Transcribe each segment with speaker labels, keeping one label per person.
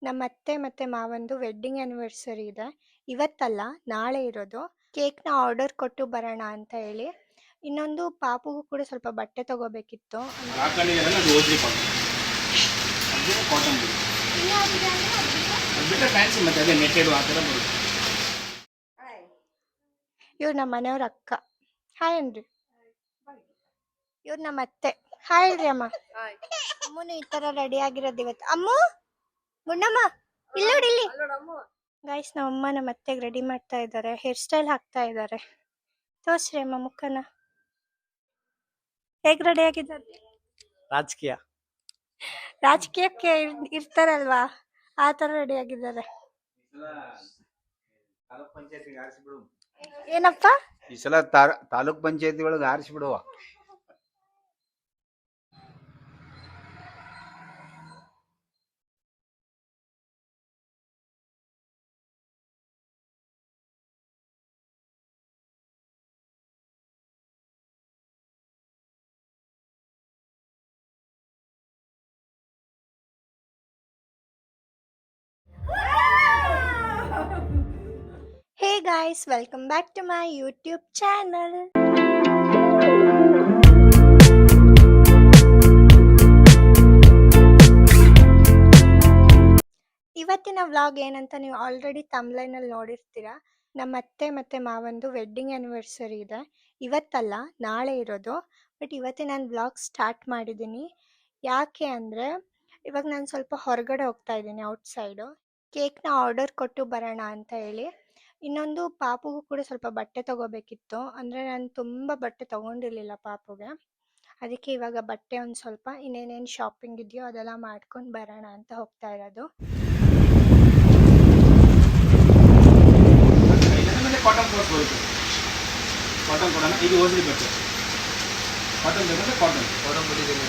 Speaker 1: ನಮ್ಮ ಅತ್ತೆ ಮತ್ತು ಮಾವಂದು ವೆಡ್ಡಿಂಗ್ ಆ್ಯನಿವರ್ಸರಿ ಇದೆ. ಇವತ್ತಲ್ಲ, ನಾಳೆ ಇರೋದು. ಕೇಕ್ನ ಆರ್ಡರ್ ಕೊಟ್ಟು ಬರೋಣ ಅಂತ ಹೇಳಿ. ಇನ್ನೊಂದು ಪಾಪುಗೂ ಕೂಡ ಸ್ವಲ್ಪ ಬಟ್ಟೆ ತಗೋಬೇಕಿತ್ತು. ಇವ್ರು ನಮ್ಮ ಮನೆಯವ್ರ ಅಕ್ಕ. ಹಾಯ್ ಅನ್ರಿ. ಇವ್ರು ನಮ್ಮ ಅತ್ತೆ. ಹಾಯ್ ಹೇಳ್ರಿ ಅಮ್ಮ. ಅಮ್ಮನು ಈ ತರ ರೆಡಿ ಆಗಿರೋದು ಇವತ್ತು. ಅಮ್ಮು, ಗುಂಡಮ್ಮ, ಇಲ್ಲೋಡಿ ಇಲ್ಲಿ. ಗೈಸ್, ನಮ್ಮಮ್ಮ ನಮ್ಮ ಅತ್ತೆಗೆ ರೆಡಿ ಮಾಡ್ತಾ ಇದ್ದಾರೆ, ಹೇರ್ ಸ್ಟೈಲ್ ಹಾಕ್ತಾ ಇದ್ದಾರೆ. ತೋರ್ಸ್ರಿ ಅಮ್ಮ ಮುಖನ. ಹೇಗ್ ರೆಡಿ ಆಗಿದ್ದಾರೆ? ರಾಜಕೀಯಕ್ಕೆ ಇರ್ತಾರಲ್ವಾ, ಆ ತರ ರೆಡಿ ಆಗಿದ್ದಾರೆ. ಏನಪ್ಪ
Speaker 2: ಈ ಸಲ ತಾಲೂಕ್ ಪಂಚಾಯತಿ ಒಳಗೆ ಆರಿಸ್ಬಿಡುವ.
Speaker 1: Hey guys, welcome back to my YouTube channel. ಇವತ್ತಿನ ವ್ಲಾಗ್ ಏನಂತ ನೀವು ಆಲ್ರೆಡಿ ತಮ್ಲೈನಲ್ಲಿ ನೋಡಿರ್ತೀರಾ. ನಮ್ಮ ಅತ್ತೆ ಮತ್ತು ಮಾವಂದು ವೆಡ್ಡಿಂಗ್ ಆ್ಯನಿವರ್ಸರಿ ಇದೆ. ಇವತ್ತಲ್ಲ, ನಾಳೆ ಇರೋದು. ಬಟ್ ಇವತ್ತೇ ನಾನು ವ್ಲಾಗ್ ಸ್ಟಾರ್ಟ್ ಮಾಡಿದ್ದೀನಿ. ಯಾಕೆ ಅಂದರೆ, ಇವಾಗ ನಾನು ಸ್ವಲ್ಪ ಹೊರಗಡೆ ಹೋಗ್ತಾ ಇದ್ದೀನಿ, ಔಟ್ಸೈಡು. ಕೇಕ್ನ ಆರ್ಡರ್ ಕೊಟ್ಟು ಬರೋಣ ಅಂತ ಹೇಳಿ. ಇನ್ನೊಂದು ಪಾಪುಗೂ ಕೂಡ ಸ್ವಲ್ಪ ಬಟ್ಟೆ ತಗೋಬೇಕಿತ್ತು. ಅಂದರೆ ನಾನು ತುಂಬ ಬಟ್ಟೆ ತೊಗೊಂಡಿರಲಿಲ್ಲ ಪಾಪುಗೆ. ಅದಕ್ಕೆ ಇವಾಗ ಬಟ್ಟೆ ಒಂದು ಸ್ವಲ್ಪ ಇನ್ನೇನೇನು ಶಾಪಿಂಗ್ ಇದೆಯೋ ಅದೆಲ್ಲ ಮಾಡ್ಕೊಂಡು ಬರೋಣ ಅಂತ ಹೋಗ್ತಾ ಇರೋದು.
Speaker 2: ಕಾಟನ್ ಕೊಡೋಣ. ಇದು ಓದಿ ಬೇಕು. ಕಾಟನ್ ಬೇಕಂದ್ರೆ ಕಾಟನ್ ಬಿಟ್ಟಿದ್ದೀನಿ.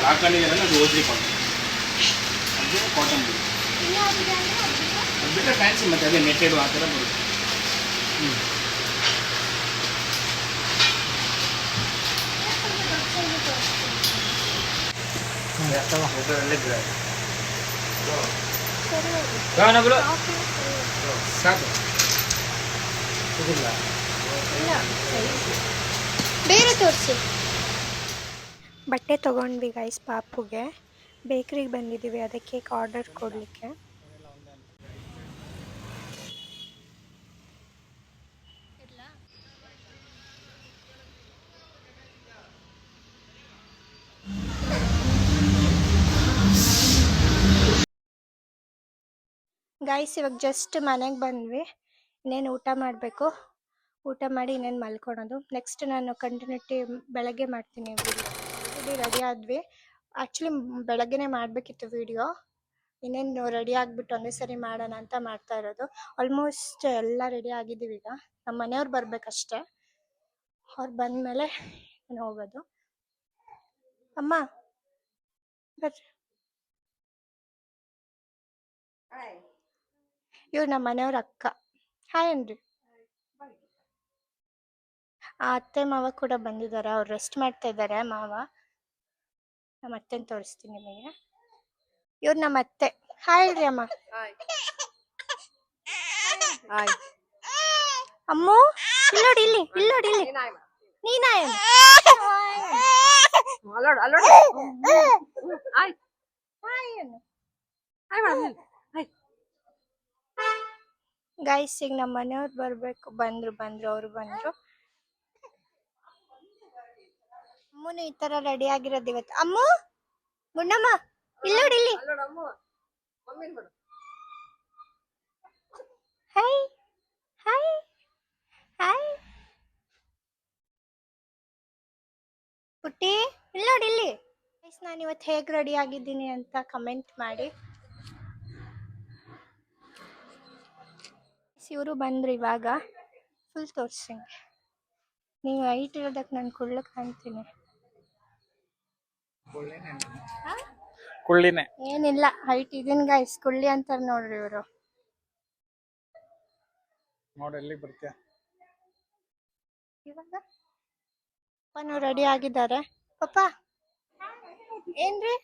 Speaker 2: ಹಾಕೊಂಡಿದ್ದಾರಲ್ಲ, ಅದು ಓದ್ರಿ ಕಾಟನ್. ಅದೇ ಕಾಟನ್ ಬೇಕು. ಅದು ಬಿಟ್ಟರೆ ಫ್ಯಾನ್ಸಿ ಮತ್ತೆ ಅದೇ ನೆಟ್ಟೆಡು ಆ ಥರ ಬರುತ್ತೆ.
Speaker 1: ಬೇರೆ ತೋರಿಸಿ. ಬಟ್ಟೆ ತೊಗೊಂಡ್ವಿ ಗೈಸ್. ಪಾಪುಗೆ ಬೇಕ್ರಿಗೆ ಬಂದಿದ್ದೀವಿ, ಅದಕ್ಕೆ ಕೇಕ್ ಆರ್ಡರ್ ಕೊಡಲಿಕ್ಕೆ. ಗೈಸ್, ಇವಾಗ ಜಸ್ಟ್ ಮನೆಗೆ ಬಂದ್ವಿ. ಇನ್ನೇನು ಊಟ ಮಾಡಬೇಕು. ಊಟ ಮಾಡಿ ಇನ್ನೇನು ಮಲ್ಕೊಳೋದು. ನೆಕ್ಸ್ಟ್ ನಾನು ಕಂಟಿನ್ಯೂಟಿ ಬೆಳಗ್ಗೆ ಮಾಡ್ತೀನಿ ವಿಡಿಯೋ. ಆಲ್ರೆಡಿ ರೆಡಿ ಆದ್ವಿ. ಆ್ಯಕ್ಚುಲಿ ಬೆಳಗ್ಗೆನೇ ಮಾಡಬೇಕಿತ್ತು ವಿಡಿಯೋ. ಇನ್ನೇನು ರೆಡಿ ಆಗಿಬಿಟ್ಟು ಒಂದೇ ಸರಿ ಮಾಡೋಣ ಅಂತ ಮಾಡ್ತಾ ಇರೋದು. ಆಲ್ಮೋಸ್ಟ್ ಎಲ್ಲ ರೆಡಿ ಆಗಿದ್ದೀವಿ. ಈಗ ನಮ್ಮ ಮನೆಯವ್ರು ಬರಬೇಕಷ್ಟೆ. ಅವ್ರು ಬಂದಮೇಲೆ ನಾನು ಹೋಗೋದು. ಅಮ್ಮ ಬರ್ರಿ. ಇವ್ರು ನಮ್ಮ ಮನೆಯವ್ರ ಅಕ್ಕ. ಹಾಯ್ ಅನ್ರಿ. ಆ ಅತ್ತೆ ಮಾವ ಕೂಡ ಬಂದಿದ್ದಾರೆ. ಅವ್ರು ರೆಸ್ಟ್ ಮಾಡ್ತಾ ಇದ್ದಾರೆ. ಮಾವ ನಮ್ಮ ಅತ್ತೆನ ತೋರಿಸ್ತೀನಿ ನಿಮಗೆ. ಇವ್ರು ನಮ್ಮ ಅತ್ತೆ. ಹಾಯ್ ಹೇಳ್ರಿ ಅಮ್ಮ. ಅಮ್ಮು, ಇಲ್ಲೋಡಿ ಇಲ್ಲಿ, ಇಲ್ಲೋಡಿ ಇಲ್ಲಿ. ನೀನಾ ಏನು? ಗೈಸ್, ಈಗ ನಮ್ಮ ಮನೆಯವ್ರು ಬರ್ಬೇಕು. ಬಂದ್ರು ಅವ್ರು ಬಂದ್ರು. ಅಮ್ಮನು ಈ ತರ ರೆಡಿ ಆಗಿರೋದು ಇವತ್ತು. ಅಮ್ಮು, ಗುಂಡಮ್ಮ, ಇಲ್ಲೋಡಿ ಇಲ್ಲಿ. ಹಾಯ್ ಹಾಯ್ ಹಾಯ್ ಪುಟ್ಟಿ, ಇಲ್ಲೋಡಿ ಇಲ್ಲಿ. ಗೈಸ್, ನಾನು ಇವತ್ತು ಹೇಗೆ ರೆಡಿ ಆಗಿದ್ದೀನಿ ಅಂತ ಕಮೆಂಟ್ ಮಾಡಿ. ಇವರು ಬಂದ್ರು ಇವಾಗ. ಫುಲ್ ತೋರಿಸಿ. ನೀವು ಹೈಟ್ ಇರೋದಕ್ಕೆ ನಾನು ಕುಳ್ಳಕ್ಕೆ ಕಾಣ್ತೀನಿ.
Speaker 2: ಕುಳ್ಳಿನೇ
Speaker 1: ಏನಿಲ್ಲ, ಹೈಟ್ ಇದೀನಿ ಗೈಸ್. ಕುಳ್ಳಿ ಅಂತಾರೆ ನೋಡ್ರಿ ಇವರು.
Speaker 2: ನೋಡಿ ಎಲ್ಲಿ ಬರ್ತೀಯ?
Speaker 1: ಇವಾಗ ಪಪ್ಪನು ರೆಡಿ ಆಗಿದ್ದಾರೆ. ಪಪ್ಪ ಏನ್ರಿ?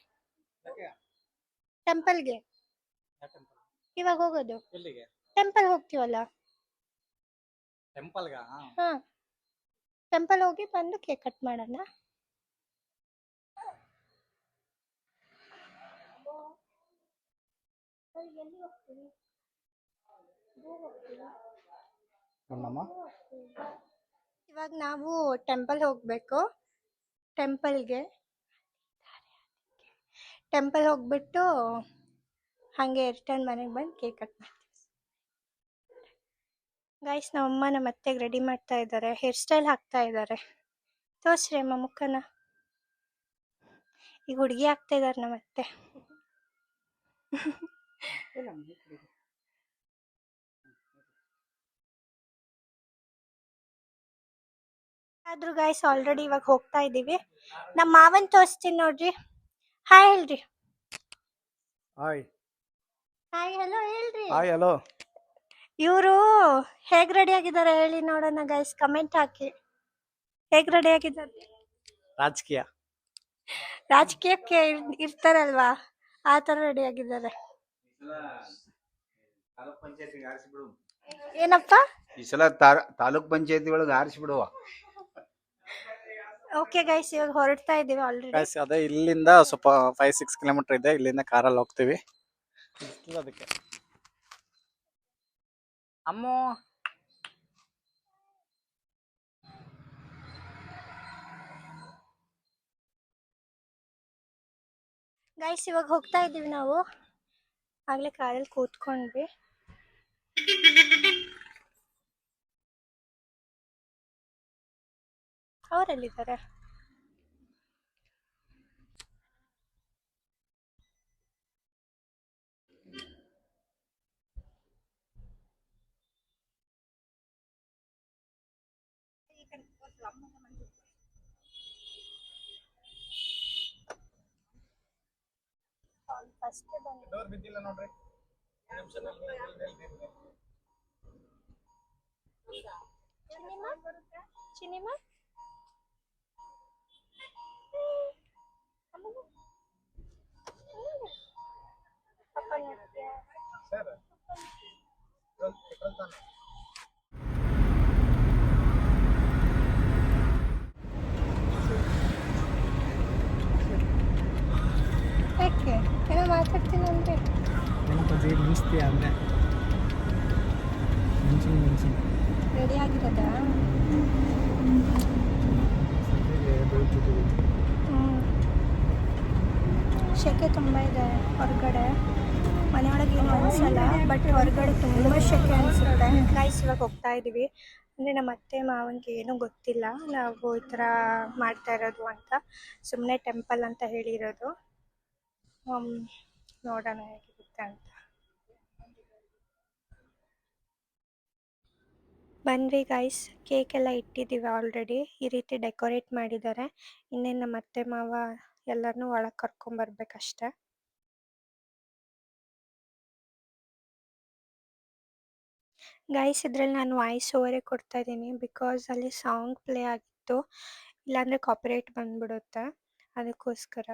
Speaker 1: ಟೆಂಪಲ್ಗೆ ಇವಾಗ ಹೋಗೋದು.
Speaker 2: ಎಲ್ಲಿಗೆ?
Speaker 1: ಟೆಂಪಲ್ ಹೋಗ್ತೀವಲ್ಲ.
Speaker 2: ಟೆಂಪಲ್ಗ?
Speaker 1: ಹಾ, ಟೆಂಪಲ್ ಹೋಗಿ ಬಂದು ಕೇಕ್ ಕಟ್ ಮಾಡೋಣ. ಇವಾಗ ನಾವು ಟೆಂಪಲ್ ಹೋಗ್ಬೇಕು. ಟೆಂಪಲ್ ಹೋಗ್ಬಿಟ್ಟು ಹಾಗೆ ರಿಟರ್ನ್ ಮನೆಗೆ ಬಂದು ಕೇಕ್ ಕಟ್ ಮಾಡ್ತೀವಿ. ಗೈಸ್, ನಮ್ಮಮ್ಮ ನಮ್ಮ ಅತ್ತೆಗೆ ರೆಡಿ ಮಾಡ್ತಾ ಇದ್ದಾರೆ, ಹೇರ್ ಸ್ಟೈಲ್ ಹಾಕ್ತಾ ಇದ್ದಾರೆ. ತೋರ್ಸ್ರಿ ಅಮ್ಮ ಮುಖನ. ಈಗ ಹುಡುಗಿ ಆಗ್ತಾ ಇದಾರೆ ನಮ್ಮ ಅತ್ತೆ. ಆದ್ರೂ ಗೈಸ್ ಆಲ್ರೆಡಿ ಇವಾಗ ಹೋಗ್ತಾ ಇದೀವಿ. ನಮ್ಮ ಮಾವನ್ ತೋರಿಸ್ತೀನಿ ನೋಡ್ರಿ. ಹಾಯ್ ಹೇಳ್ರಿ.
Speaker 2: ಹಾಯ್
Speaker 1: ಹಾಯ್ ಹಲೋ ಹೇಳ್ರಿ.
Speaker 2: Hi hello.
Speaker 1: ಇವರು ಹೇಗ್ ರೆಡಿ ಆಗಿದ್ದಾರೆ ಹೇಳಿ ನೋಡೋಣ ಗೈಸ್, ಕಮೆಂಟ್ ಹಾಕಿ. ಹೇಗ್ ರೆಡಿ ಆಗಿದ್ದಾರೆ? ರಾಜಕೀಯಕ್ಕೆ ಇರ್ತಾರಲ್ವಾ, ಆ ತರ ರೆಡಿ ಆಗಿದ್ದಾರೆ. ಏನಪ್ಪ?
Speaker 3: ಈ ಸಲ ತಾಲೂಕ್ ಪಂಚಾಯತಿ ಒಳಗೆ ಆರಿಸ್ಬಿಡುವ.
Speaker 1: ಓಕೆ ಗೈಸ್, ಇವಾಗ ಹೊರಡ್ತಾ ಇದೀವಿ ಆಲ್ರೆಡಿ.
Speaker 2: ಅದೇ ಇಲ್ಲಿಂದ ಸ್ವಲ್ಪ 5-6 ಕಿಲೋಮೀಟರ್ ಇದೆ. ಇಲ್ಲಿಂದ ಕಾರಲ್ಲಿ ಹೋಗ್ತೀವಿ. ಅದಕ್ಕೆ ಅಮ್ಮೋ
Speaker 1: ಗೈಸ್ ಇವಾಗ ಹೋಗ್ತಾ ಇದೀವಿ ನಾವು. ಆಗ್ಲೇ ಕಾರಲ್ಲಿ ಕೂತ್ಕೊಂಡ್ವಿ. ಅವರೆಲ್ಲಿದ್ದಾರೆ? ಫಸ್ಟ್
Speaker 2: ಬಿದ್ದಿಲ್ಲ ನೋಡ್ರಿ.
Speaker 1: ಚಿನಿಮಾ ಯಾಕೆ ಏನೋ ಮಾತಾಡ್ತೀನಿ ಅಂದ್ರೆ
Speaker 2: ಮಿಂಚ್ತೀಯ ಅಂದ್ರೆ
Speaker 1: ರೆಡಿ ಆಗಿರೋದಾ? ಶೆಕೆ ತುಂಬ ಇದೆ ಹೊರಗಡೆ. ಮನೆಯೊಳಗೆ ಏನು ಅನಿಸಲ್ಲ, ಬಟ್ ಹೊರಗಡೆ ತುಂಬ ಶೆಕೆ ಅನಿಸುತ್ತೆ. ಗೈಸ್ ಇವಾಗ ಹೋಗ್ತಾ ಇದ್ದೀವಿ. ಅಂದರೆ ನಮ್ಮ ಅತ್ತೆ ಮಾವನಿಗೆ ಏನೂ ಗೊತ್ತಿಲ್ಲ ನಾವು ಈ ಥರ ಮಾಡ್ತಾ ಇರೋದು ಅಂತ. ಸುಮ್ಮನೆ ಟೆಂಪಲ್ ಅಂತ ಹೇಳಿರೋದು. ನೋಡೋಣ ಹೇಗಿರುತ್ತೆ ಅಂತ. ಬಂದ್ವಿ ಗೈಸ್, ಕೇಕ್ ಎಲ್ಲ ಇಟ್ಟಿದ್ದೀವಿ ಆಲ್ರೆಡಿ. ಈ ರೀತಿ ಡೆಕೋರೇಟ್ ಮಾಡಿದ್ದಾರೆ. ಇನ್ನೇನು ನಮ್ಮ ಅತ್ತೆ ಮಾವ ಎಲ್ಲರನ್ನೂ ಒಳಗೆ ಕರ್ಕೊಂಬರ್ಬೇಕಷ್ಟೆ. ಗೈಸ್ ಇದ್ರಲ್ಲಿ ನಾನು ವಾಯ್ಸ್ ಓವರೇ ಕೊಡ್ತಾ ಇದ್ದೀನಿ, ಬಿಕಾಸ್ ಅಲ್ಲಿ ಸಾಂಗ್ ಪ್ಲೇ ಆಗಿತ್ತು. ಇಲ್ಲಾಂದರೆ ಕಾಪಿರೈಟ್ ಬಂದ್ಬಿಡುತ್ತೆ, ಅದಕ್ಕೋಸ್ಕರ.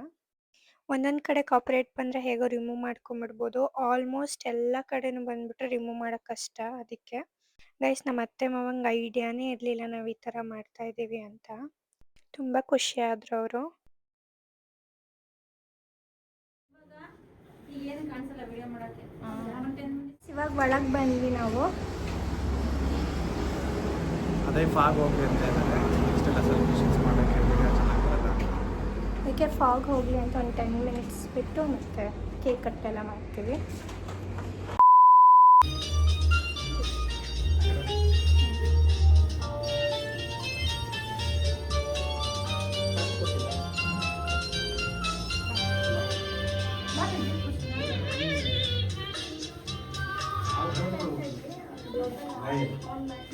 Speaker 1: ಒಂದೊಂದು ಕಡೆ ಕಾಪಿರೈಟ್ ಬಂದರೆ ಹೇಗೋ ರಿಮೂವ್ ಮಾಡ್ಕೊಂಬಿಡ್ಬೋದು. ಆಲ್ಮೋಸ್ಟ್ ಎಲ್ಲ ಕಡೆನೂ ಬಂದುಬಿಟ್ರೆ ರಿಮೂವ್ ಮಾಡೋಕ್ಕೆ ಕಷ್ಟ. ಅದಕ್ಕೆ ಗೈಸ್ ನಮ್ಮ ಅತ್ತೆ ಮಾವಂಗೆ ಐಡಿಯಾನೇ ಇರಲಿಲ್ಲ ನಾವು ಈ ಥರ ಮಾಡ್ತಾಯಿದ್ದೀವಿ ಅಂತ. ತುಂಬ ಖುಷಿಯಾದರು ಅವರು. ಇವಾಗ ಒಳಗೆ ಬಂದ್ವಿ ನಾವು.
Speaker 2: ಅದೇ ಫಾಗ್ ಹೋಗ್ಲಿ ಅಂತ ಇದ್ದಾರೆ. ಇಷ್ಟೆಲ್ಲ ಸೆಲೆಬ್ರೇಷನ್ಸ್ ಮಾಡೋಕ್ಕೆ ವಿಡಿಯೋ ಚೆನ್ನಾಗಿರಲ್ಲ.
Speaker 1: ಅದಕ್ಕೆ ಫಾಗ್ ಹೋಗಲಿ ಅಂತ ಒಂದು 10 ಮಿನಿಟ್ಸ್ ಬಿಟ್ಟು ಮತ್ತೆ ಕೇಕ್ ಕಟ್ಟೆಲ್ಲ ಮಾಡ್ತೀವಿ.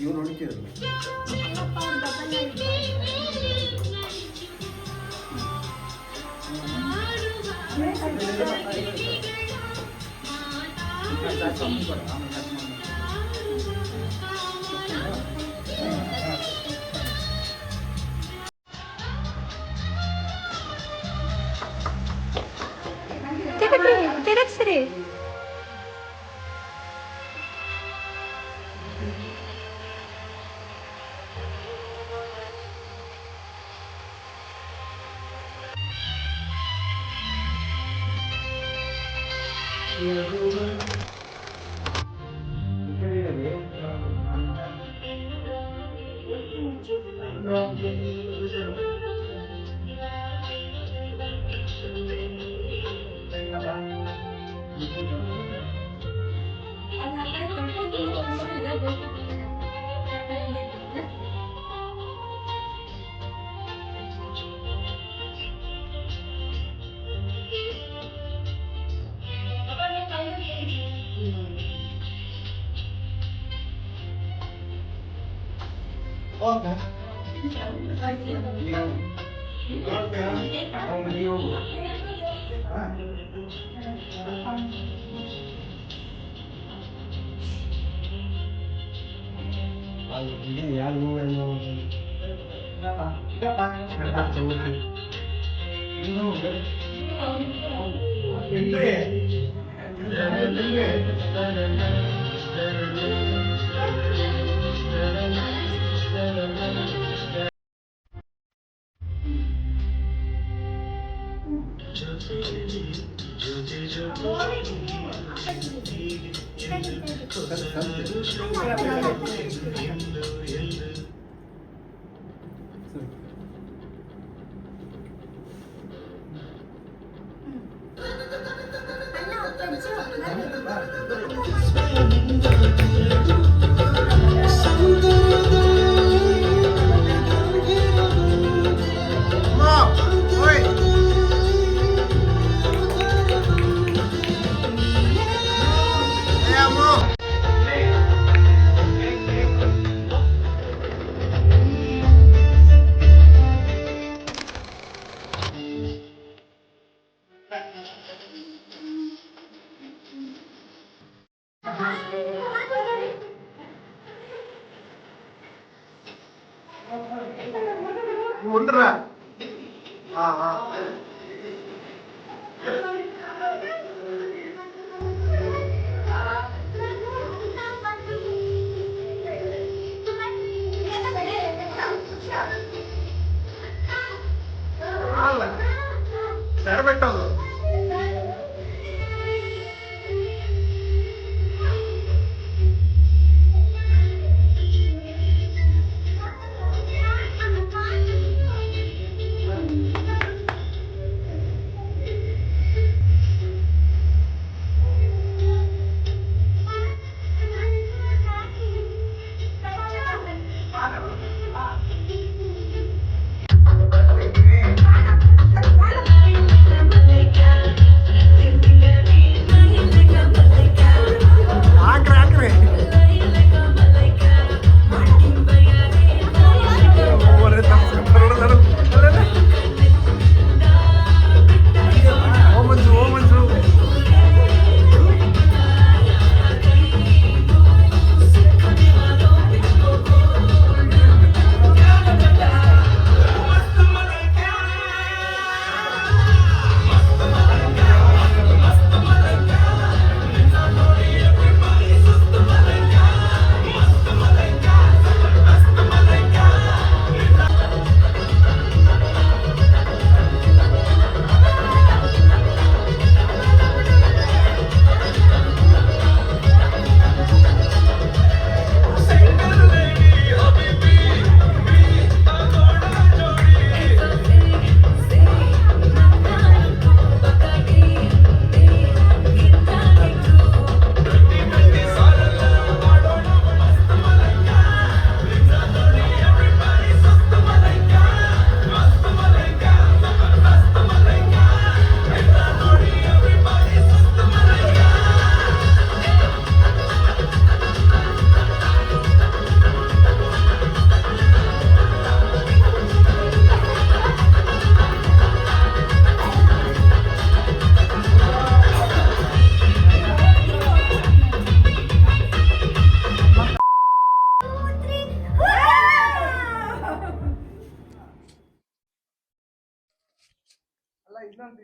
Speaker 3: ಇವ್ರು ನೋಡ್ತಿದ್ರು
Speaker 1: ನೋಡಿ.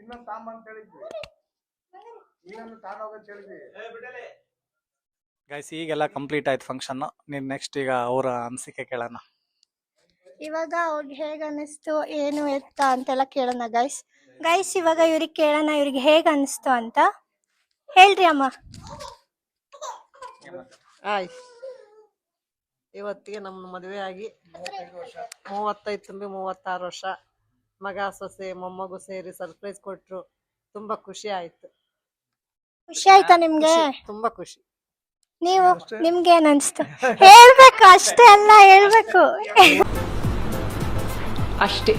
Speaker 2: ಇನ್ನೊಂದು ತಾಂಬ ಅಂತ ಹೇಳಿದ್ವಿ.
Speaker 4: ಗೈಸ್ ಈಗೆಲ್ಲ ಕಂಪ್ಲೀಟ್ ಆಯ್ತು ಫಂಕ್ಷನ್. ನೀನ್ ನೆಕ್ಸ್ಟ್ ಈಗ ಅವರ ಅನಿಸಿಕೆ ಕೇಳೋಣ.
Speaker 1: ಇವಾಗ ಅವ್ರಿಗೆ ಹೇಗ್ ಅನಿಸ್ತು ಏನು ಎತ್ತ ಅಂತೆಲ್ಲ ಕೇಳೋಣ ಗೈಸ್. ಇವಾಗ ಇವ್ರಿಗೆ ಕೇಳೋಣ ಇವ್ರಿಗೆ ಹೇಗ್ ಅನಿಸ್ತು ಅಂತ. ಹೇಳ್ರಿ ಅಮ್ಮ.
Speaker 5: ಆಯ್ ಇವತ್ತಿಗೆ ನಮ್ಮ ಮದುವೆ ಆಗಿ 35 ತುಂಬಿ 36 ವರ್ಷ. ಮಗ ಸೊಸೆ ಮೊಮ್ಮಗು ಸೇರಿ ಸರ್ಪ್ರೈಸ್ ಕೊಟ್ರು. ತುಂಬಾ ಖುಷಿ ಆಯ್ತು.
Speaker 1: ಖುಷಿ ಆಯ್ತಾ ನಿಮ್ಗೆ?
Speaker 5: ತುಂಬಾ ಖುಷಿ.
Speaker 1: ನೀವು ನಿಮ್ಗೆ ಏನ್ ಅನ್ಸ್ತು? ಹೇಳ್ಬೇಕು, ಅಷ್ಟೇ ಅಲ್ಲ ಹೇಳ್ಬೇಕು.
Speaker 5: ಅಷ್ಟೇ.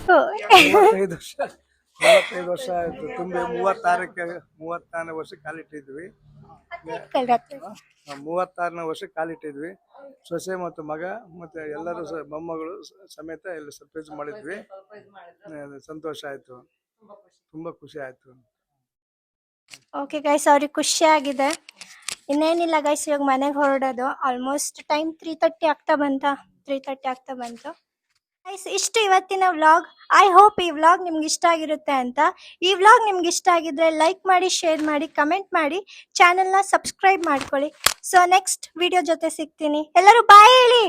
Speaker 6: 45 ವರ್ಷ ಆಯ್ತು. ತುಂಬಿ 34ನೇ ವರ್ಷ ಕಾಲಿಟ್ಟಿದ್ವಿ. 36ನೇ ವರ್ಷ ಕಾಲಿಟ್ಟಿದ್ವಿ. ಸೊಸೆ ಮತ್ತು ಮಗ ಮತ್ತೆ ಎಲ್ಲರೂ ಮೊಮ್ಮಗಳು ಸಮೇತ ಎಲ್ಲ ಸರ್ಪ್ರೈಸ್ ಮಾಡಿದ್ವಿ. ಸಂತೋಷ ಆಯ್ತು, ತುಂಬಾ ಖುಷಿ ಆಯ್ತು.
Speaker 1: ಓಕೆ ಗೈಸ್, ಅವ್ರಿಗೆ ಖುಷಿ ಆಗಿದೆ. ಇನ್ನೇನಿಲ್ಲ ಗೈಸ್, ಇವಾಗ ಮನೆಗೆ ಹೊರಡೋದು. ಆಲ್ಮೋಸ್ಟ್ ಟೈಮ್ 3:30 ಆಗ್ತಾ ಬಂತು. ಗೈಸ್ ಇಷ್ಟು ಇವತ್ತಿನ ವ್ಲಾಗ್. ಐ ಹೋಪ್ ಈ ವ್ಲಾಗ್ ನಿಮ್ಗೆ ಇಷ್ಟ ಆಗಿರುತ್ತೆ ಅಂತ. ಈ ವ್ಲಾಗ್ ನಿಮ್ಗೆ ಇಷ್ಟ ಆಗಿದ್ರೆ ಲೈಕ್ ಮಾಡಿ, ಶೇರ್ ಮಾಡಿ, ಕಮೆಂಟ್ ಮಾಡಿ, ಚಾನೆಲ್ನ ಸಬ್ಸ್ಕ್ರೈಬ್ ಮಾಡ್ಕೊಳ್ಳಿ. ಸೊ ನೆಕ್ಸ್ಟ್ ವಿಡಿಯೋ ಜೊತೆ ಸಿಗ್ತೀನಿ. ಎಲ್ಲರೂ ಬಾಯ್ ಹೇಳಿ.